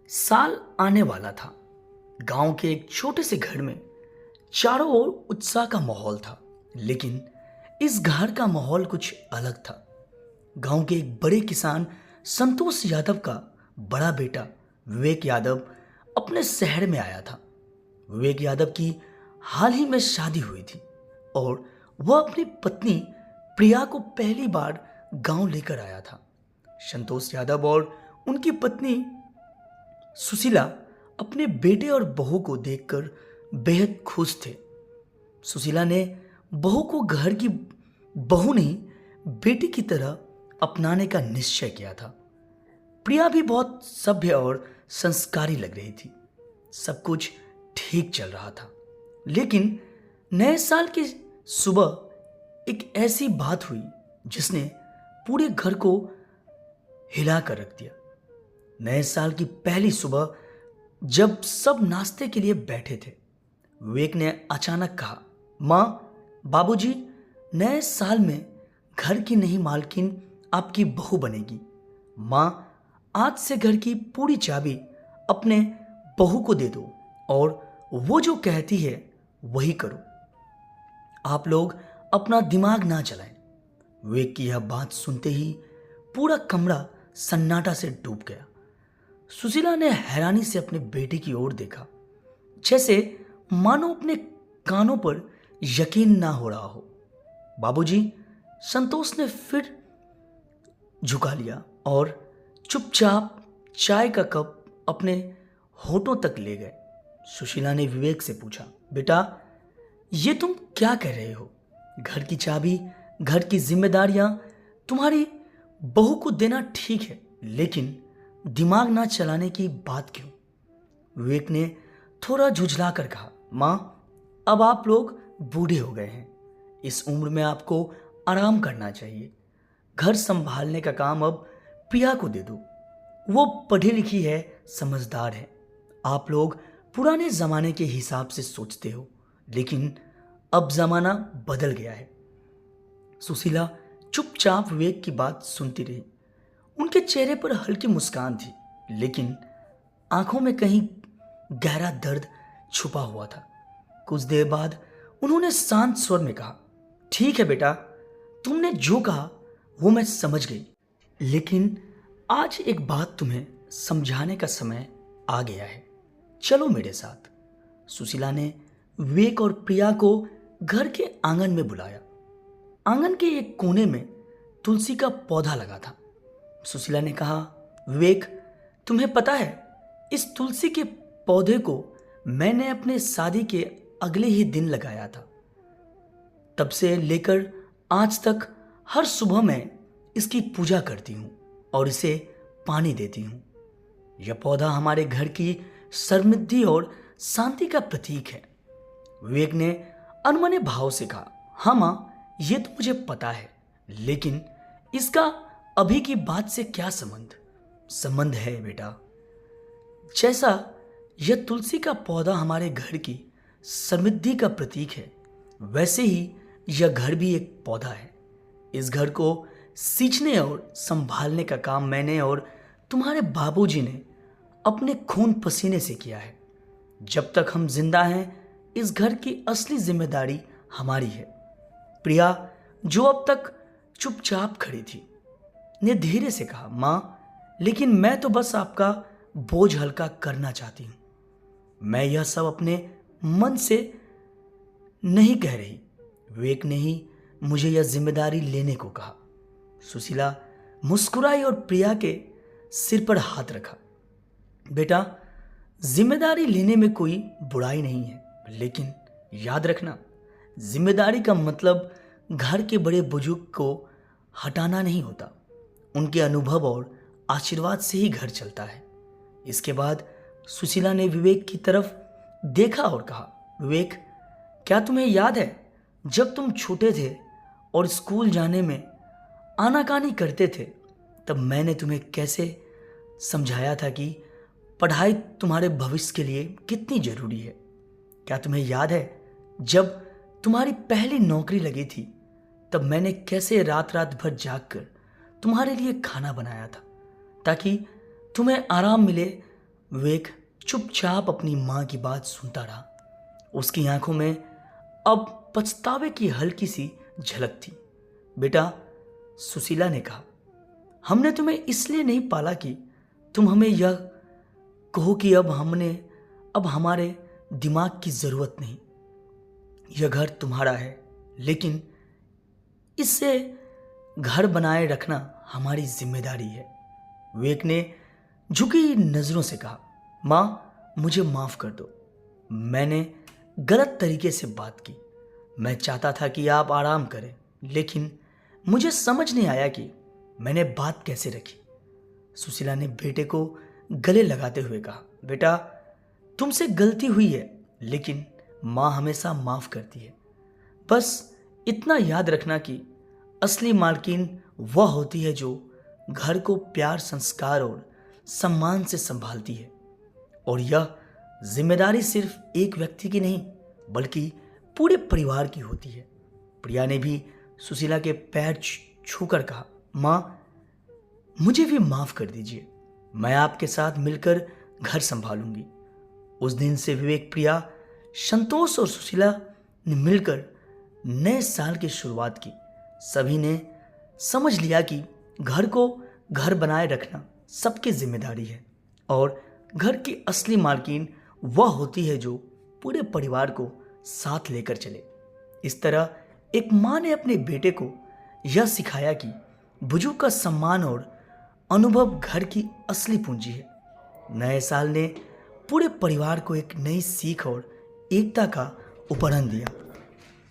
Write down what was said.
साल आने वाला था। गांव के एक छोटे से घर में चारों ओर उत्साह का माहौल था। लेकिन इस घर का माहौल कुछ अलग था। गांव के एक बड़े किसान संतोष यादव का बड़ा बेटा विवेक यादव अपने शहर में आया था। विवेक यादव की हाल ही में शादी हुई थी और वह अपनी पत्नी प्रिया को पहली बार गांव लेकर आया था। संतोष यादव और उनकी पत्नी सुशीला अपने बेटे और बहू को देखकर बेहद खुश थे। सुशीला ने बहू को घर की बहू नहीं, बेटी की तरह अपनाने का निश्चय किया था। प्रिया भी बहुत सभ्य और संस्कारी लग रही थी। सब कुछ ठीक चल रहा था। लेकिन नए साल की सुबह एक ऐसी बात हुई जिसने पूरे घर को हिला कर रख दिया। नए साल की पहली सुबह जब सब नाश्ते के लिए बैठे थे, विवेक ने अचानक कहा, माँ, बाबूजी, नए साल में घर की नई मालकिन आपकी बहू बनेगी। माँ, आज से घर की पूरी चाबी अपने बहू को दे दो और वो जो कहती है वही करो। आप लोग अपना दिमाग ना चलाएं। विवेक की यह बात सुनते ही पूरा कमरा सन्नाटा से डूब गया। सुशीला ने हैरानी से अपने बेटे की ओर देखा, जैसे मानो अपने कानों पर यकीन ना हो रहा हो। बाबूजी, संतोष ने फिर झुका लिया और चुपचाप चाय का कप अपने होठों तक ले गए। सुशीला ने विवेक से पूछा, बेटा, ये तुम क्या कह रहे हो? घर की चाबी, घर की जिम्मेदारियां तुम्हारी बहू को देना ठीक है, लेकिन दिमाग ना चलाने की बात क्यों? विवेक ने थोड़ा झुंझला कर कहा, माँ, अब आप लोग बूढ़े हो गए हैं। इस उम्र में आपको आराम करना चाहिए। घर संभालने का काम अब प्रिया को दे दो। वो पढ़ी लिखी है, समझदार है। आप लोग पुराने जमाने के हिसाब से सोचते हो, लेकिन अब जमाना बदल गया है। सुशीला चुपचाप विवेक की बात सुनती रही। उनके चेहरे पर हल्की मुस्कान थी, लेकिन आंखों में कहीं गहरा दर्द छुपा हुआ था। कुछ देर बाद उन्होंने शांत स्वर में कहा, ठीक है बेटा, तुमने जो कहा वो मैं समझ गई, लेकिन आज एक बात तुम्हें समझाने का समय आ गया है। चलो मेरे साथ। सुशीला ने विवेक और प्रिया को घर के आंगन में बुलाया। आंगन के एक कोने में तुलसी का पौधा लगा था। सुशीला ने कहा, विवेक, तुम्हें पता है, इस तुलसी के पौधे को मैंने अपने शादी के अगले ही दिन लगाया था। तब से लेकर आज तक हर सुबह मैं इसकी पूजा करती हूँ और इसे पानी देती हूँ। यह पौधा हमारे घर की समृद्धि और शांति का प्रतीक है। विवेक ने अनमने भाव से कहा, हाँ माँ, ये तो मुझे पता है, लेकिन इसका अभी की बात से क्या संबंध? संबंध है बेटा। जैसा यह तुलसी का पौधा हमारे घर की समृद्धि का प्रतीक है, वैसे ही यह घर भी एक पौधा है। इस घर को सींचने और संभालने का काम मैंने और तुम्हारे बाबूजी ने अपने खून पसीने से किया है। जब तक हम जिंदा हैं, इस घर की असली जिम्मेदारी हमारी है। प्रिया, जो अब तक चुपचाप खड़ी थी, ने धीरे से कहा, माँ, लेकिन मैं तो बस आपका बोझ हल्का करना चाहती हूँ। मैं यह सब अपने मन से नहीं कह रही। विवेक ने ही मुझे यह जिम्मेदारी लेने को कहा। सुशीला मुस्कुराई और प्रिया के सिर पर हाथ रखा। बेटा, जिम्मेदारी लेने में कोई बुराई नहीं है, लेकिन याद रखना, जिम्मेदारी का मतलब घर के बड़े बुजुर्ग को हटाना नहीं होता। उनके अनुभव और आशीर्वाद से ही घर चलता है। इसके बाद सुशीला ने विवेक की तरफ देखा और कहा, विवेक, क्या तुम्हें याद है जब तुम छोटे थे और स्कूल जाने में आनाकानी करते थे, तब मैंने तुम्हें कैसे समझाया था कि पढ़ाई तुम्हारे भविष्य के लिए कितनी जरूरी है? क्या तुम्हें याद है जब तुम्हारी पहली नौकरी लगी थी, तब मैंने कैसे रात रात भर जागकर तुम्हारे लिए खाना बनाया था ताकि तुम्हें आराम मिले विवेक चुपचाप अपनी माँ की बात सुनता रहा। उसकी आंखों में अब पछतावे की हल्की सी झलक थी। बेटा, सुशीला ने कहा, हमने तुम्हें इसलिए नहीं पाला कि तुम हमें यह कहो कि अब हमारे दिमाग की जरूरत नहीं। यह घर तुम्हारा है, लेकिन इससे घर बनाए रखना हमारी जिम्मेदारी है। विवेक ने झुकी नजरों से कहा, माँ मुझे माफ कर दो, मैंने गलत तरीके से बात की। मैं चाहता था कि आप आराम करें, लेकिन मुझे समझ नहीं आया कि मैंने बात कैसे रखी। सुशीला ने बेटे को गले लगाते हुए कहा, बेटा तुमसे गलती हुई है, लेकिन माँ हमेशा माफ करती है। बस इतना याद रखना कि असली मालकिन वह होती है जो घर को प्यार, संस्कार और सम्मान से संभालती है। और यह जिम्मेदारी सिर्फ एक व्यक्ति की नहीं, बल्कि पूरे परिवार की होती है। प्रिया ने भी सुशीला के पैर छूकर कहा, माँ मुझे भी माफ कर दीजिए, मैं आपके साथ मिलकर घर संभालूंगी। उस दिन से विवेक, प्रिया, संतोष और सुशीला ने मिलकर नए साल की शुरुआत की। सभी ने समझ लिया कि घर को घर बनाए रखना सबकी जिम्मेदारी है और घर की असली मालकिन वह होती है जो पूरे परिवार को साथ लेकर चले। इस तरह एक माँ ने अपने बेटे को यह सिखाया कि बुजुर्ग का सम्मान और अनुभव घर की असली पूंजी है। नए साल ने पूरे परिवार को एक नई सीख और एकता का उपहार दिया।